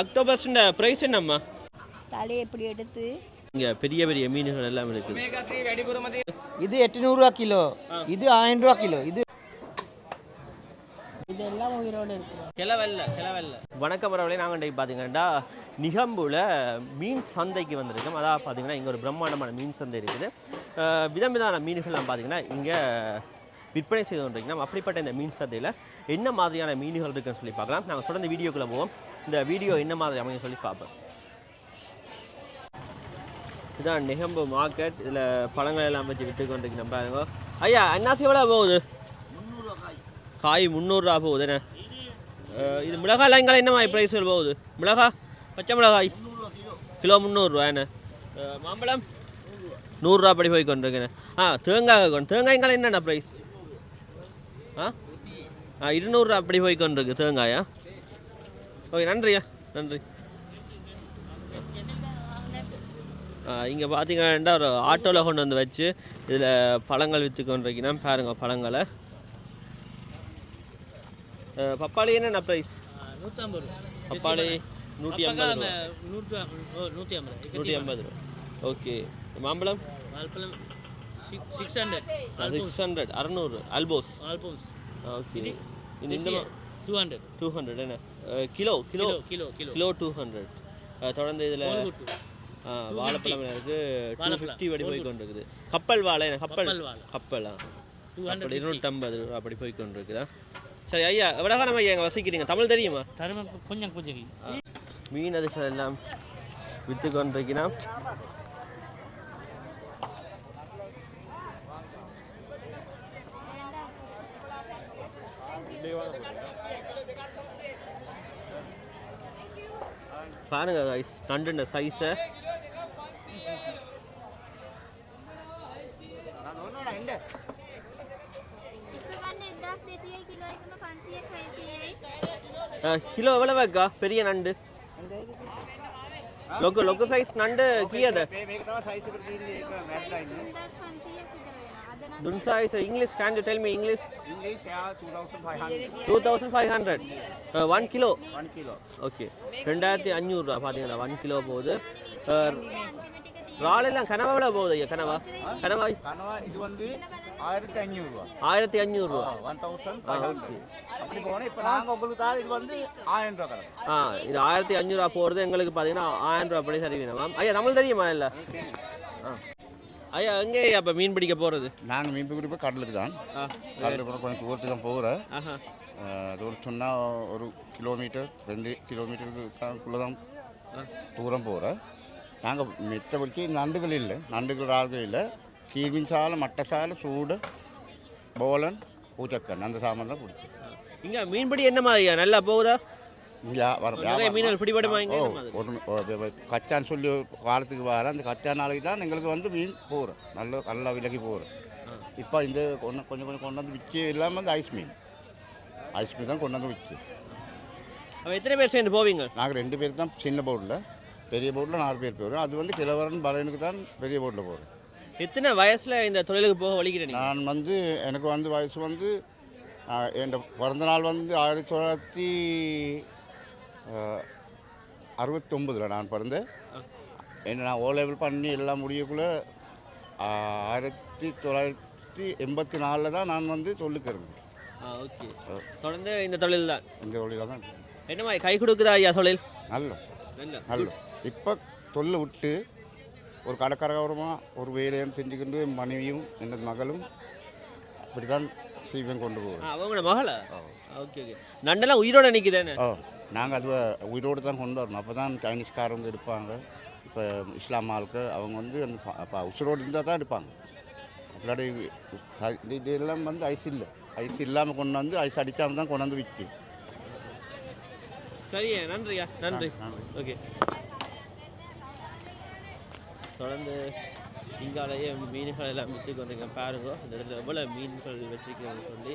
அக்டோபஸ்ன்ற price என்னம்மா? தலையை எப்படி எடுத்து இங்கே பெரிய பெரிய மீன்கள் எல்லாம் இருக்குது. இது 800 ரூபா கிலோ, இது 1000 ரூபா கிலோ. இதெல்லாம் உயிரோடு இருக்கிறோம். கிளவல்ல. வணக்கம் வரவழி. நாங்கள் இன்றைக்கு பார்த்தீங்கன்னா நிகம்புல மீன் சந்தைக்கு வந்திருக்கோம். அதாவது பார்த்தீங்கன்னா இங்கே ஒரு பிரம்மாண்டமான மீன் சந்தை இருக்குது. விதவிதமான மீன்கள்லாம் பார்த்தீங்கன்னா இங்கே விற்பனை செய்து கொண்டிருக்கோம். அப்படிப்பட்ட இந்த மீன் சந்தையில் என்ன மாதிரியான மீன்கள் இருக்குன்னு சொல்லி பார்க்கலாம். நாங்கள் தொடர்ந்து வீடியோக்குள்ளே போவோம். இந்த வீடியோ என்ன மாதிரி அமையும் சொல்லி பார்ப்போம். இதுதான் நிகம்பு மார்க்கெட். இதில் பழங்கள் எல்லாம் வச்சு விற்று கொண்டிருக்கோம். பாருங்க ஐயா, அன்னாசி எவ்வளோ போகுது? காய் 300 ரூபா போகுது. என்ன இது மிளகாய் எங்கே என்ன மாதிரி ப்ரைஸ்கள் போகுது? மிளகாய், பச்சை மிளகாய் கிலோ 300 ரூபா. என்ன மாம்பழம் 100 ரூபா படி போய் கொண்டிருக்கேன். தேங்காய்கள் என்னென்ன ப்ரைஸ்? 200 ரூபா அப்படி போய் கொண்டிருக்கு தேங்காயா. ஓகே, நன்றியா, நன்றி. இங்கே பார்த்தீங்கன்னா ஒரு ஆட்டோவில் கொண்டு வந்து வச்சு இதில் பழங்கள் விற்று கொண்டிருக்கீங்கன்னா பாருங்க பழங்களை. பப்பாளி என்னென்ன ப்ரைஸ்? 150 ரூபா. பப்பாளி 150 ரூபா. 150 ரூபா. ஓகே. மாம்பழம் 600 600 ஆல்போஸ். ஓகே. இந்த 200 என்ன கிலோ 200. தொடர்ந்து இதில் வாழைப்பழம் இருக்குது 250 வடி போய் கொண்டு இருக்குது. கப்பல் வாழை கப்பலா 250 ரூபா அப்படி போய் கொண்டு இருக்குதா. சரி ஐயா, எவ்வளோ காலம் ஐயா எங்கே வசிக்கிறீங்க? தமிழ் தெரியுமா? கொஞ்சம் மீன் அதுகள் எல்லாம் விற்று கொண்டிருக்கிறோம். பாருங்க கைஸ், நண்டுன்ற சைஸை. கிலோ எவ்வளவு வைக்கா பெரிய நண்டு? லொக்கு சைஸ் நண்டு கீயද? Dun size English, can you tell me English? 2500. 1 kilo. Okay. 2500 ரூபா பாத்தீங்களா? 1 கிலோ போகுது. ரால் எல்லாம் கனவா எவ்வளவு போகுது ஐயா? கனவா இது வந்து 1500 ரூபா. 1500 ரூபா. 1500. அப்படி போனா இப்ப நாங்க உங்களுக்கு தார இது வந்து 1000 ரூபா கணக்கு. இது 1500 ரூபா போறது எங்களுக்கு பாத்தீங்கன்னா 1000 ரூபா அப்படி சரி வேணும். ஐயா தமிழ் தெரியுமா? இல்ல ஐயா, எங்கே அப்போ மீன் பிடிக்க போகிறது? நாங்கள் மீன் பிடிக்க கடலுக்கு தான். கடலுக்கு போனால் கொஞ்சம் தூரத்துக்கு தான் போகிறேன். தூரம் சொன்னால் ஒரு கிலோமீட்டர் 2 கிலோமீட்டருக்குள்ளே தான் தூரம் போகிறேன். நாங்கள் மெத்தபடிக்கு நண்டுகள் இல்லை, நண்டுகள் ஆள்கள் இல்லை. கீழ்மீன் சாலை, மட்டை சாலை, சூடு, போலன், பூச்சக்கன் அந்த சாமான் தான் பிடிச்சி. இங்கே மீன்பிடி என்ன மாதிரியா? நல்லா போகுதா? மீன்கள் பிடிபடுமா? ஒரு கச்சான்னு சொல்லி காலத்துக்கு வர அந்த கச்சா நாளைக்கு தான் எங்களுக்கு வந்து மீன் போகிறோம். நல்லா விலகி போகிறோம். இப்போ இந்த கொஞ்சம் கொண்டு வந்து விற்க இல்லாமல் வந்து ஐஸ் மீன் தான் கொண்டு வந்து விற்று. எத்தனை பேர் சேர்ந்து போவீங்க? நாங்கள் 2 பேர் தான் சின்ன போட்டில். பெரிய போட்டில் 4 பேர் போகிறோம். அது வந்து கிழவரன் பலனுக்கு தான் பெரிய போட்டில் போகிறோம். எத்தனை வயசில் இந்த தொழிலுக்கு போக வலிக்கிறேன்? நான் வந்து எனக்கு வந்து வயசு வந்து என் பிறந்த நாள் வந்து 1969 நான் பிறந்தேன். என்ன நான் O-level பண்ணி எல்லாம் முடியக்குள்ளே 1984 தான் நான் வந்து தொழிலுக்கு இருந்தேன். ஓகே. தொடர்ந்து இந்த தொழில் தான்? இந்த தொழிலாக தான். என்ன மாதிரி கை கொடுக்குதா ஐயா தொழில்? நல்ல இப்போ தொழில் விட்டு ஒரு கடைக்காரமாக ஒரு வேலையும் செஞ்சுக்கிட்டு மனைவியும் எனது மகளும் அப்படி தான் சீவன் கொண்டு போவோம். அவங்களோட மகளா? ஓகே. நண்டெல்லாம் உயிரோட நிற்குதானே? நாங்கள் அது உயிரோடு தான் கொண்டு வரணும். அப்போ தான் சைனீஸ்காரங்க எடுப்பாங்க. இப்போ இஸ்லாம் ஆளுக்கு அவங்க வந்து அந்த உசுரோடு இருந்தால் தான் எடுப்பாங்க. அப்படி இதெல்லாம் வந்து ஐஸ் இல்லாமல் கொண்டு வந்து ஐஸ் அடிக்காமல் தான் கொண்டு வந்து விற்கும். சரியா, நன்றியா, நன்றி. ஓகே. தொடர்ந்து இங்காலேயே மீன்கள் எல்லாம் விற்றுக்கு வந்தீங்க பாருங்க. இந்த இடத்துல எவ்வளோ மீன்கள் வச்சுருக்கோன்னு சொல்லி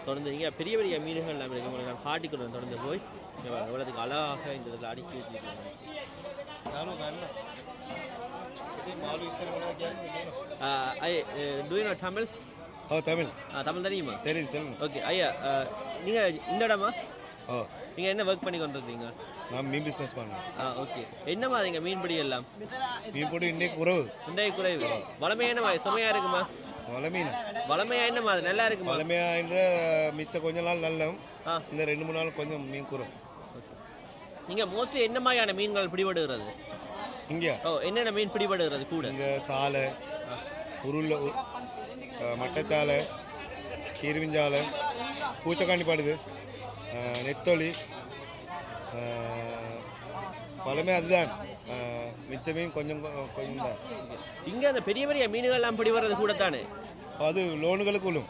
தொடர்ந்து இங்கே பெரிய பெரிய மீன்கள் எல்லாம் இருக்குது. உங்களுக்கு நான் காட்டிக்கொண்டு தொடர்ந்து போய் எவ்வளோதுக்கு அழகாக இந்த இடத்துல அடுக்கி வச்சுருக்காங்க. Do you know Tamil? Tamil Tamil தெரியுமா? தெரியும், சொல்லுங்க. ஓகே ஐயா, நீங்கள் இந்த இடமா? நீங்கள் என்ன ஒர்க் பண்ணி கொண்டு இருக்கீங்க? நான் மீன் பிஸ்னஸ் பண்ணுறேன். ஓகே. என்ன மாதிரிங்க மீன்பிடி எல்லாம்? மீன் போட்டு இன்றைக்கு குறவு. இன்றைக்கு குறைவு. வளமையா என்ன மாதிரி சுமையாக இருக்குமா? வளமீனா வளமையா என்ன மாதிரி நல்லா இருக்குமா? வளமையான்ற மிச்சம் கொஞ்ச நாள் நல்ல இந்த 2-3 நாள் கொஞ்சம் மீன் குறவு. நீங்கள் மோஸ்ட்லி என்ன மாதிரியான மீன்கள் பிடிபடுகிறது இங்கே? என்னென்ன மீன் பிடிபடுகிறது கூட? இங்கே சாலை, உருளை, மட்டச்சாலை, கீருவிஞ்சாலை, பூச்சக்காண்டி பாடுது, நெத்தொலி, பழமே அதுதான். மிச்ச மீன் கொஞ்சம் கொஞ்சம் தான். இங்கே அந்த பெரிய பெரிய மீன்கள்லாம் பிடிபடுறது கூட தானே? அது லோனுகளுக்கு விழும்.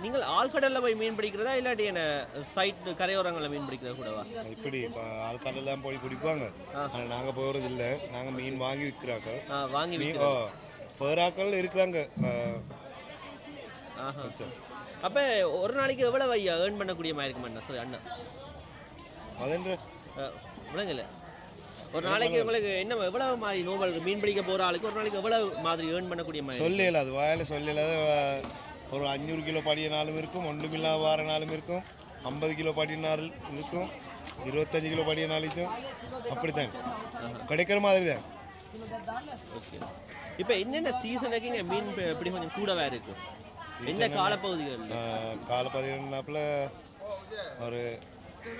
நீங்கள் ஆழ்கடலில் போய் மீன் பிடிக்கிறதா இல்லாட்டி என்ன சைட் கரையோரங்களில் மீன் பிடிக்கிறதா கூடவா? இப்படி ஆழ்கடலாம் போய் பிடிப்பாங்க. ஆனால் நாங்கள் போகிறது இல்லை. நாங்கள் மீன் வாங்கி விற்கிறாங்க. வாங்கி பேராக்கள் இருக்கிறாங்க. அப்போ ஒரு நாளைக்கு எவ்வளோ ஐயா ஏர்ன் பண்ணக்கூடிய மாதிரி இருக்குமா? சரி அண்ணா அதுன்ற விளங்கல. ஒரு நாளைக்கு உங்களுக்கு என்ன எவ்வளவு மாதிரி நோபல் மீன் பிடிக்க போகிற ஆளுக்கு ஒரு நாளைக்கு எவ்வளவு மாதிரி ஏர்ன் பண்ணக்கூடிய மாதிரி? சொல்லல, அது வாயில சொல்லல. ஒரு 500 கிலோ படிய நாளும் இருக்கும், ஒன்றுமில்லா வார நாளும் இருக்கும், 50 கிலோ படிய நாள் இருக்கும், 25 கிலோ படிய நாளைக்கும் அப்படித்தான் கிடைக்கிற மாதிரி தான். ஓகே. இப்போ என்னென்ன சீசனுக்கு இங்கே மீன் எப்படி கொஞ்சம் கூடவே இருக்கும்? எந்த காலப்பகுதிகள்? காலப்பகுதிகள்னாப்புல ஒரு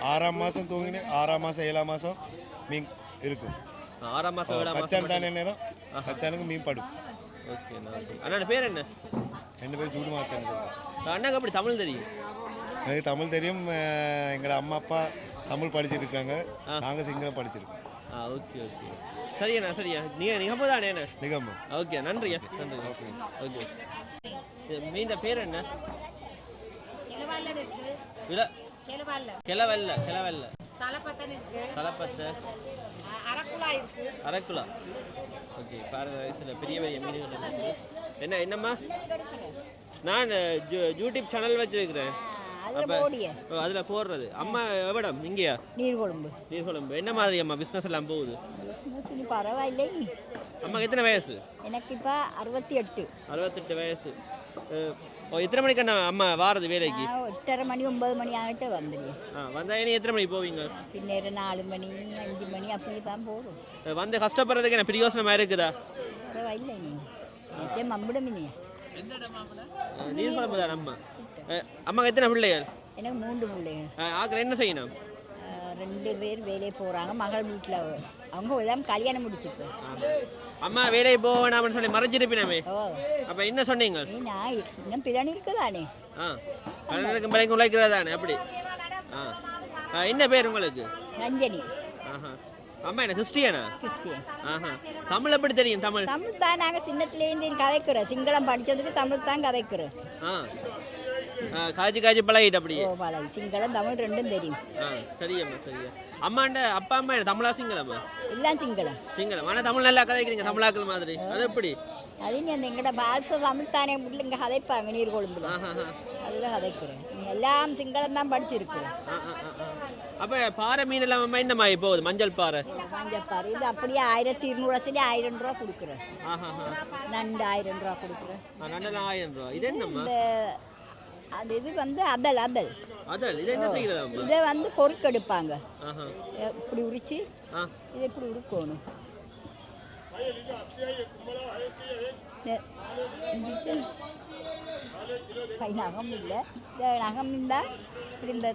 6ஆம் மாதம் தூங்கினேன், 6ஆம் மாதம் 7ஆம் மாதம் மீன் இருக்கும். 6ஆம் மாதம் 7ஆம் மாதம் கச்சான் தானே நேரம் கச்சானுக்கு மீன் படும். ஓகே. அண்ணா பேர் என்ன? என்ன பேர் ஜூடு மாத்தன்னு சொல்கிறேன். அண்ணாக்கு அப்படி தமிழ் தெரியும்? எனக்கு தமிழ் தெரியும். எங்களோட அம்மா அப்பா தமிழ் படிச்சிருக்காங்க, நாங்கள் சிங்களம் படிச்சிருக்கோம். Okay okay. சரியாண்ணா சரியா. நிகம்பு தானே? நிகம்பு. ஓகே நன்றியா. நன்றி. Okay okay. மீன் பேர் என்ன? கிளவல்ல. தலப்பத்தை, அரக்குலா. ஓகே. பாருங்க பெரிய பெரிய மீன்கள் இருக்குது. என்னம்மா நான் யூடியூப் சேனல் வச்சிருக்கிறேன். அப்போ அதில் போடுறது. அம்மா எவ்வளம் இங்கேயா? நீர்கொழும்பு. என்ன மாதிரி அம்மா பிஸ்னஸ் எல்லாம் போகுது? பரவாயில்லை. அம்மாக்கு எத்தனை வயசு? எனக்கு இப்போ 68. 68 வயசு. எத்தனை மணிக்கு அம்மா வாரது வேலைக்கு? 8:30 மணி 9 மணி ஆகிட்டு வந்துடுவேன். வந்தால் இனி எத்தனை மணிக்கு போவீங்க? பின்னேற 4 மணி 5 மணி அப்படி தான் போகும். வந்து கஷ்டப்படுறதுக்கு என்ன பிரியோசனமாக இருக்குதா? பரவாயில்லை. நீ மம்பிடம் நீர் குழம்பு தான் அம்மா. அம்மாக்கு எத்தனை பிள்ளைகள்? எனக்கு 3 பிள்ளைகள். ஆக்கள் என்ன செய்யணும்? 2 பேர் வேலையை போகிறாங்க. மகள் வீட்டில் அவங்க எல்லாம் கல்யாணம் முடிச்சுட்டு. அம்மா வேலையை போக வேணாம்னு சொல்லி மறைஞ்சிருப்பினாமே. அப்போ என்ன சொன்னீங்க? நான் இன்னும் பிராணி இருக்குதானே. கல்யாணத்துக்கு பிள்ளைங்க உழைக்கிறதானே அப்படி. என்ன பேர் உங்களுக்கு? ரஞ்சனி. அம்மா என்ன கிறிஸ்டியனா? கிறிஸ்டியன். தமிழ் எப்படி தெரியும்? தமிழ் தான் நாங்கள் சின்னத்துலேருந்து கதைக்கிறோம். சிங்களம் படித்ததுக்கு தமிழ் தான் கதைக்கிறோம். காய்ச்சி பழகிட்டு அப்படியே பழகி. சிங்களம் தமிழ் ரெண்டும் தெரியும். சரியம்மா சரியா. அம்மாண்ட அப்பா அம்மா தமிழா சிங்களம்மா? எல்லாம் சிங்களம். ஆனால் தமிழ் நல்லா கதைக்கிறீங்க தமிழாக்கள் மாதிரி. அது எப்படி? அது அந்த எங்கள்ட பால்ச தமிழ் தானே வீட்டில் இங்கே கதைப்பாங்க நீர்கொழும்புல. அதில் கதைக்கிறேன். எல்லாம் சிங்களம் தான் படிச்சிருக்கிறேன். அப்போ பாறை மீன் எல்லாம் என்ன மாதிரி போகுது? மஞ்சள் பாறை. இது அப்படியே 1200 சொல்லி 1000 ரூபா கொடுக்குறேன். நண்டு 1000 ரூபா கொடுக்குறேன். நண்டெல்லாம் 1000 ரூபா. இது என்னம்மா? அது இது வந்து அதல். இது என்ன செய்யறது? இதை வந்து பொறுக்கெடுப்பாங்க. இப்படி உரிச்சு இதை இப்படி உருக்கணும். கை நகம் இல்லை. இந்த நகம் இருந்தால் இப்படி இந்த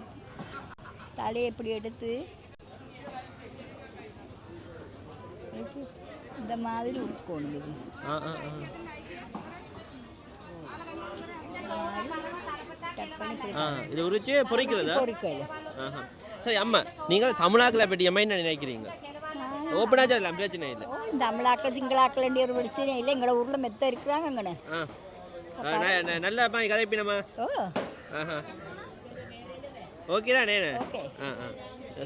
தலையை இப்படி எடுத்து இந்த மாதிரி உருக்கணும். இது இது உரிச்சு பொறிக்கிறதா? சரி அம்மா, நீங்கள் தமிழாக்களை பற்றி அம்மா என்ன நினைக்கிறீங்க? ஓப்பனாக சொல்லலாம், பிரச்சனை இல்லை. தமிழாக்கள் சிங்களாக்கள் ஒரு பிரச்சனை இல்லை. எங்களை ஊரில் மெத்த இருக்கிறாங்க அங்கே. நல்ல அம்மா கதைப்பினம்மா. ஓகே தானே?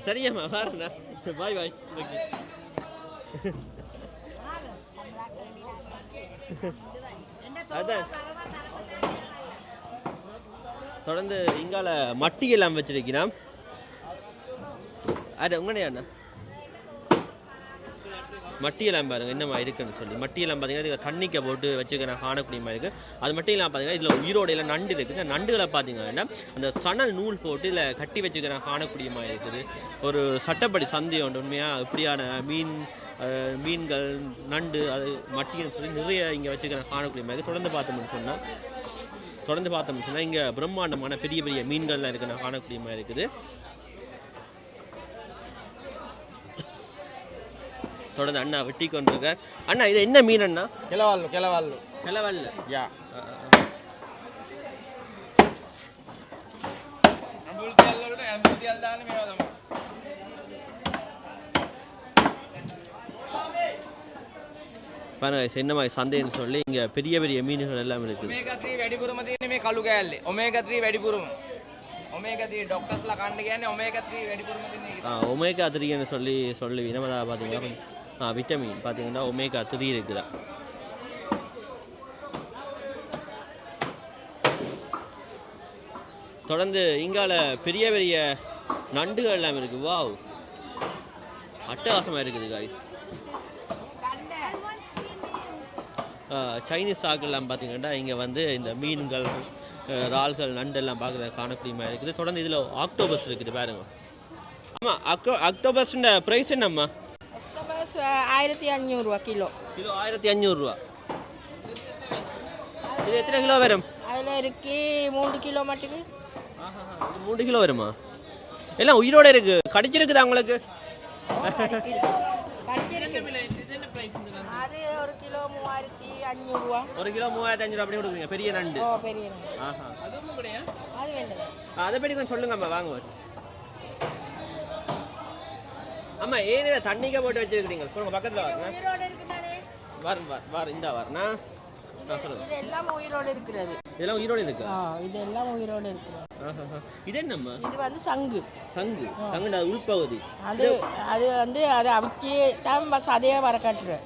சரியம்மா வாரண்ணா. பாய். ஓகே. அதான் தொடர்ந்து இங்கால மட்டி எல்லாம் வச்சிருக்கிறோம். அது உங்களையா அண்ணா? மட்டியெல்லாம் பாருங்கள் என்னமா இருக்குன்னு சொல்லி மட்டியெல்லாம் பார்த்தீங்கன்னா இதில் தண்ணிக்க போட்டு வச்சுக்க காணக்கூடிய மாதிரி இருக்குது. அது மட்டும் இல்லாமல் பார்த்தீங்கன்னா இதில் உயிரோடையில் நண்டு இருக்குது. இந்த நண்டுகளை பார்த்தீங்கன்னா அந்த சணல் நூல் போட்டு இதில் கட்டி வச்சுக்க காணக்கூடிய மாதிரி இருக்குது. ஒரு சட்டப்படி சந்தை உண்டு உண்மையாக இப்படியான மீன்கள் நண்டு அது மட்டின்னு சொல்லி நிறைய இங்கே வச்சுக்க காணக்கூடிய மாதிரி தொடர்ந்து பார்த்தோம்னு சொன்னால் இங்கே பிரம்மாண்டமான பெரிய பெரிய மீன்கள்லாம் இருக்குது காணக்கூடிய மாதிரி இருக்குது. தொடர்ந்து அண்ணா வெட்டி கொண்டிருக்கார். அண்ணா இது என்ன மீன் அண்ணா? கிளவால் யா. பாருங்க என்ன மாதிரி சந்தைன்னு சொல்லி இங்கே பெரிய பெரிய மீன்கள் எல்லாம் இருக்குது. omega 3 වැඩිපුරම තියෙන්නේ මේ කළු කෑල්ලේ. omega 3 වැඩිපුරම. omega 3 ඩොක්ටර්ස්ලා කන්න කියන්නේ omega 3 වැඩිපුරම තියෙන්නේ. ஒமேகா 3ன்னு சொல்லுவீங்க. நம்ம பார்த்தீங்கன்னா விட்டமின் பார்த்தீங்கன்னா ஒமேகா 3 இருக்குதா. தொடர்ந்து இங்கால பெரிய பெரிய நண்டுகள் எல்லாம் இருக்குது. வாவ் அட்டகாசமாக இருக்குது காய்ஸ். சைனீஸ் ஆக்கெல்லாம் பார்த்தீங்கன்னா இங்கே வந்து இந்த மீன்கள் இறால்கள் நண்டெல்லாம் பார்க்குற காணக்கூடிய மாதிரி இருக்குது. தொடர்ந்து இதில் ஆக்டோபஸ் இருக்குது பாருங்க. ஆமாம் ஆக்டோபஸ்ன்ற ப்ரைஸ் என்னம்மா? 1500 ரூபா கிலோ. 1500 ரூபா. இது எத்தனை கிலோ வரும்? அதில் இருக்கு 3 கிலோ மட்டுக்கு. 3 கிலோ வருமா? எல்லாம் உயிரோட இருக்கு. கடிச்சிருக்குதா உங்களுக்கு? அது 1 கிலோ 3500 ரூபா. 1 கிலோ 3500 அப்படி கொடுக்குறீங்க பெரிய நண்டு? பெரிய நண்டு. அது வேண்டாம். அதை பற்றி கொஞ்சம் சொல்லுங்கம்மா வாங்க. அம்மா ஏன் இதை தண்ணிக்க போட்டு வச்சிருக்கீங்க? சொல்லுங்க பக்கத்தில் வாங்க. உயிரோடு இருக்குதானே? வார் இந்த வார்னா நான் சொல்லுங்க. இது எல்லாம் உயிரோடு இருக்கிறது. இதெல்லாம் உயிரோடு இருக்கு. இது எல்லாம் உயிரோடு இருக்கிறது. இது என்னம்மா? இது வந்து சங்கு. சங்குனா உள்பகுதி. அது வந்து அதை அவிச்சு தான் சதையை வர காட்டுறேன்.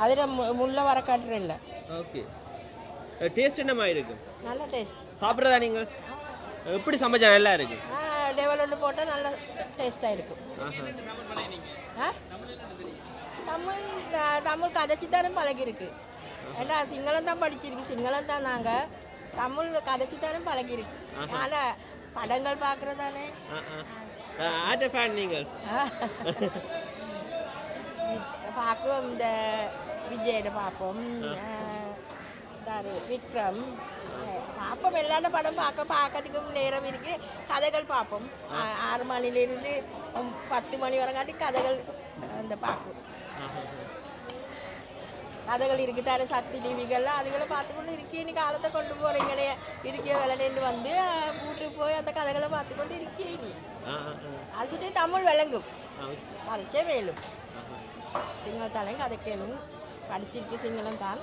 அதில் முள்ள வர காட்டுறேன் இல்லை. ஓகே. டேஸ்ட் என்னம்மா இருக்கு? நல்ல டேஸ்ட். சாப்பிட்றதா நீங்கள்? எப்படி சமைச்சா நல்லா இருக்கு? டெவலப்டு போட்டால் நல்ல டேஸ்ட்டாக இருக்கும். தமிழ் கதைச்சி தானே பழகிருக்கு. ஏன்னா சிங்களம் தான் படிச்சிருக்கு. சிங்களம் தான் நாங்கள் தமிழ் கதைச்சி தானே பழகிருக்கு. ஆனால் படங்கள் பார்க்குறதானே. நீங்கள் பார்க்குவோம். இந்த விஜயோட பார்ப்போம். விக்ரம் பார்ப்போம். எல்லாரும் படம் பார்க்கறதுக்கும் நேரம் இருக்கு. கதைகள் பார்ப்போம். 6 மணிலேருந்து 10 மணி வரங்காட்டி கதைகள் அந்த பார்க்கும். கதைகள் இருக்குதானே சக்தி டிவிகள்லாம் அதுகளை பார்த்துக்கொண்டு இருக்கி. இன்னைக்கு காலத்தை கொண்டு போகிறீங்களே இருக்கிய விளையாண்டு வந்து வீட்டுக்கு போய் அந்த கதைகளை பார்த்துக்கொண்டு இருக்கே. நீ அது சுற்றி தமிழ் விளங்கும். கதைச்சே வேலும். சிங்களத்தாலையும் கதை கேளும். படிச்சிருக்கு சிங்களம் தான்.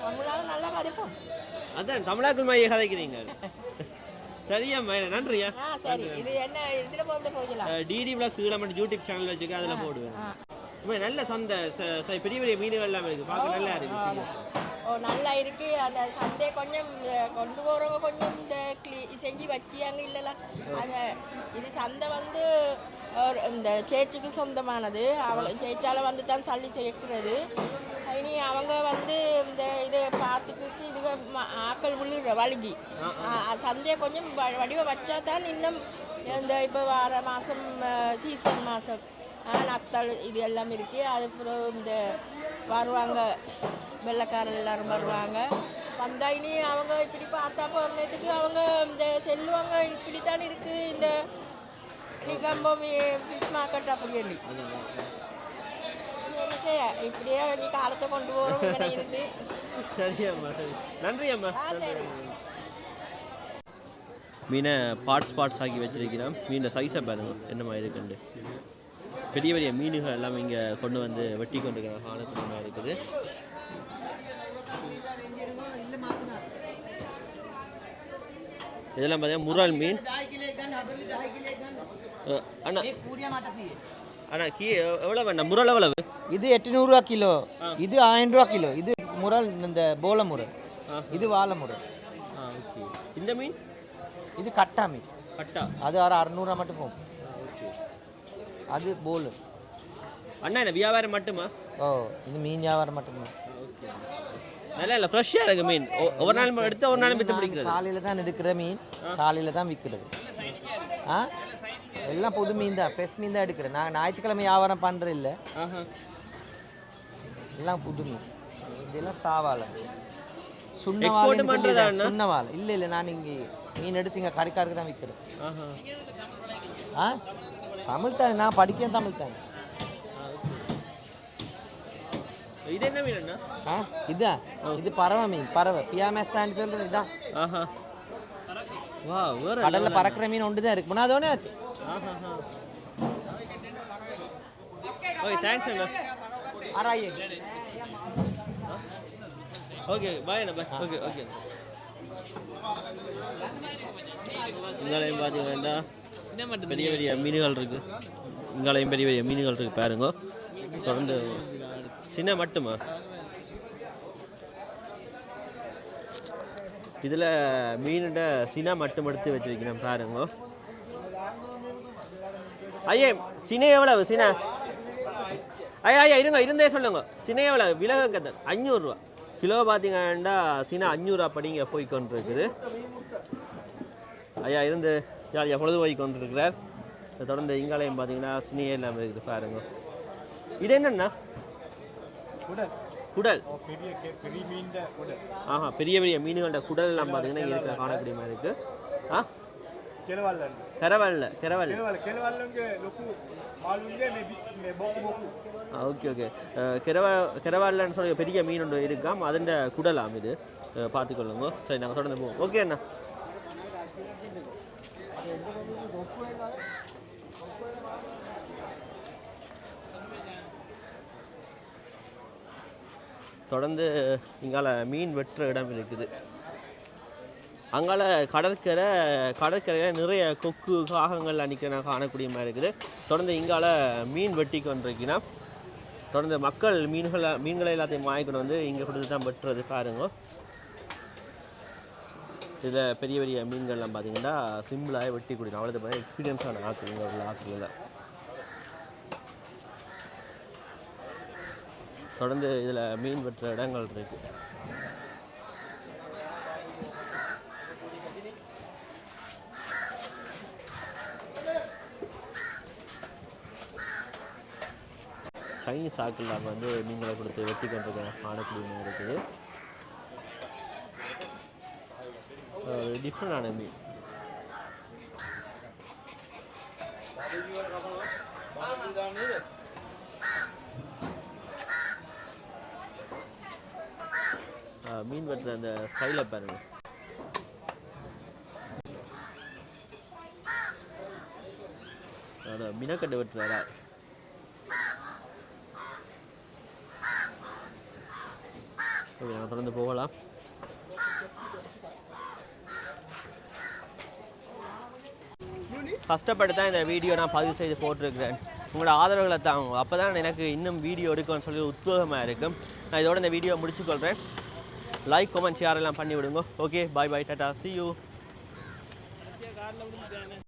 தமிழால் நல்லா கதைப்போம். அதான் தமிழாக்கள் மைய கதைக்கிறீங்க. சரியாம்மா நன்றியா. சரி. இது என்ன இதில் போகலாம். டிடி பிளாக்ஸ் மட்டும் யூடியூப் சேனல் வச்சுக்க அதில் போடுவேன். நல்ல சந்தை பெரிய பெரிய மீன்கள் எல்லாம் இருக்கு. பார்க்க நல்லா இருக்கு. நல்லா இருக்கு. அந்த சந்தை கொஞ்சம் கொண்டு போகிறவங்க கொஞ்சம் இந்த செஞ்சு வச்சியாங்க இல்லைல்ல. அந்த இது சந்தை வந்து இந்த சேச்சுக்கு சொந்தமானது. அவங்க சேச்சால வந்து தான் சல்லி சேர்க்கிறது. இனி அவங்க வந்து இந்த இதை பார்த்துக்கிட்டு இதுக்கு ஆக்கள் விழுற வழுகி சந்தையை கொஞ்சம் வடிவ வச்சா தான் இன்னும் இந்த இப்போ வார மாதம் சீசன் மாதம் நத்தல் இது எல்லாம் இருக்குது. அதுக்கப்புறம் இந்த வருவாங்க வெள்ளைக்காரர் எல்லோரும் வருவாங்க. வந்தால் இனி அவங்க இப்படி பார்த்தா போகிறதுக்கு அவங்க இந்த செல்லுவாங்க. இப்படித்தான் இருக்குது இந்த நிகம்பம் ஃபிஷ் மார்க்கெட் அப்படி சொல்லி இப்படியே நீ காலத்தை கொண்டு போகிறோம் இருக்கு. சரியாம்மா சரி. நன்றி அம்மா. மீனை பார்ட்ஸ் ஆக்கி வச்சிருக்கிறோம். மீனை சைஸை பாருங்க என்னமா இருக்குண்டு. பெரிய பெரிய மீன்கள் எல்லாம் இங்கே கொண்டு வந்து வெட்டி கொண்டு காணக்கூடிய இருக்குது. இதெல்லாம் பார்த்தீங்கன்னா முறால் மீன். அண்ணா அண்ணா எவ்வளோ வேண்டாம்? முறால் எவ்வளவு? இது 800 ரூபா கிலோ. இது 1000 ரூபா கிலோ. இது முறால் இந்த போல முறை. இது வாழை முறை. ஓகே. இந்த மீன் இது கட்டா மீன். கட்டா அது 600 ரூபா மட்டும் போகும். அது போல் அண்ணா என்ன வியாபாரம் மட்டுமா? ஓ இது மீன் வியாபாரம் மட்டும்தான். நல்லா இல்லை, ஃப்ரெஷ்ஷாக இருக்கு மீன். ஒரு நாள் எடுத்து ஒரு நாள் விற்று பிடிக்கிறது. காலையில் தான் எடுக்கிற மீன், காலையில் தான் விற்கிறது. ஆ எல்லாம் புது மீன் தான், ஃப்ரெஷ் மீன் தான் எடுக்கிறேன். நான் ஞாயிற்றுக்கிழமை வியாபாரம் பண்ணுறது இல்லை, எல்லாம் புது மீன். இதெல்லாம் சாவாலை சுண்ணவாலை இல்லை இல்லை. நான் இங்கே மீன் எடுத்து இங்கே கறிக்காருக்கு தான் விற்கிறேன். ஆ தமிழ் தானே, நான் படிக்கிறேன் தமிழ் தானே. இது என்ன மீன் அண்ணா? இதுதான், இது பறவை மீன். பறவை பியாமேசான்னு சொல்கிறது இதுதான். வா, வேற கடலில் பறக்கிற மீன் ஒன்று தான் இருக்கு. அதோடனே ஓகே, தேங்க்ஸ் அண்ணா. ஆராயே. ஓகே, பாய் அண்ணா, பாய். Okay okay. இங்காலையும் பார்த்தீங்கன்னா பெரிய பெரிய மீன்கள் இருக்குது. இங்காலையும் பெரிய பெரிய மீன்கள் இருக்குது பாருங்க. தொடர்ந்து சின்ன மட்டுமா இதில் மீனோட சினை மட்டும் எடுத்து வச்சுருக்கணும் பாருங்க. ஐயே சினை எவ்வளவு? சினை ஐயா ஐயா இருங்க, இருந்தே சொல்லுங்க. சினை எவ்வளவு? விலக கத்த 500 ரூபா கிலோ. பார்த்தீங்கன்னா சினை 500 ரூபா படிங்க போய் கொண்டிருக்குது. ஐயா இருந்து ஜாலியாக பொழுது போய் கொண்டிருக்கிறார். தொடர்ந்து இங்காலையும் பார்த்தீங்கன்னா சினையே இல்லாமல் இருக்குது பாருங்க. இது என்னண்ணா? குடல். ஆஹா, பெரிய பெரிய மீன்களோட குடல் எல்லாம் பார்த்தீங்கன்னா இங்கே இருக்கிற காணக்கூடிய மாதிரி இருக்கு. Okay okay. கெரவால்லன்னு சொல்லி பெரிய மீன் ஒன்று இருக்காம், அதன் குடலாம் இது. பார்த்துக்கொள்ளுங்க. சரி, நாங்கள் தொடர்ந்து போவோம். ஓகே அண்ணா. தொடர்ந்து இங்கால மீன் வெட்டுற இடம் இருக்குது. அங்கால கடற்கரையில் நிறைய கொக்கு காகங்கள் அன்றைக்கி காணக்கூடிய மாதிரி இருக்குது. தொடர்ந்து இங்கால மீன் வெட்டி கொண்டிருக்கினா தொடர்ந்து மக்கள் மீன்களை எல்லாத்தையும் வாங்கிக்கொண்டு வந்து இங்கே கொடுத்து தான் வெட்டுறது பாருங்க. இதில் பெரிய பெரிய மீன்கள்லாம் பார்த்தீங்கன்னா சிம்பிளாக வெட்டி கொடுக்கணும். அவ்வளோது பார்த்தா எக்ஸ்பீரியன்ஸான ஆட்கள் இங்கே உள்ள ஆட்களில். தொடர்ந்து இதில் மீன் வெட்டுற இடங்கள் இருக்குது. சைனீஸ் ஆக்கில் வந்து மீன்களை கொடுத்து வெட்டி கொண்டு காணக்கூடிய இருக்குது. டிஃப்ரெண்டான மீன். மீன் வெட்டுற அந்த ஸ்டைலை பாருங்க. மீனக்கட்டு வெட்டுறாரா? நாங்கள் தொடர்ந்து போகலாம். கஷ்டப்பட்டு தான் இந்த வீடியோ நான் பதிவு செய்து போட்டிருக்கிறேன். உங்களோட ஆதரவுகளை தாங்க, அப்போ தான் எனக்கு இன்னும் வீடியோ எடுக்கணும்னு சொல்லி உத்வேகமாக இருக்கும். நான் இதோட இந்த வீடியோ முடிச்சுக்கொள்கிறேன். லைக், கமெண்ட், ஷேர் எல்லாம் பண்ணி விடுங்க. Okay, bye bye, Tata, see you.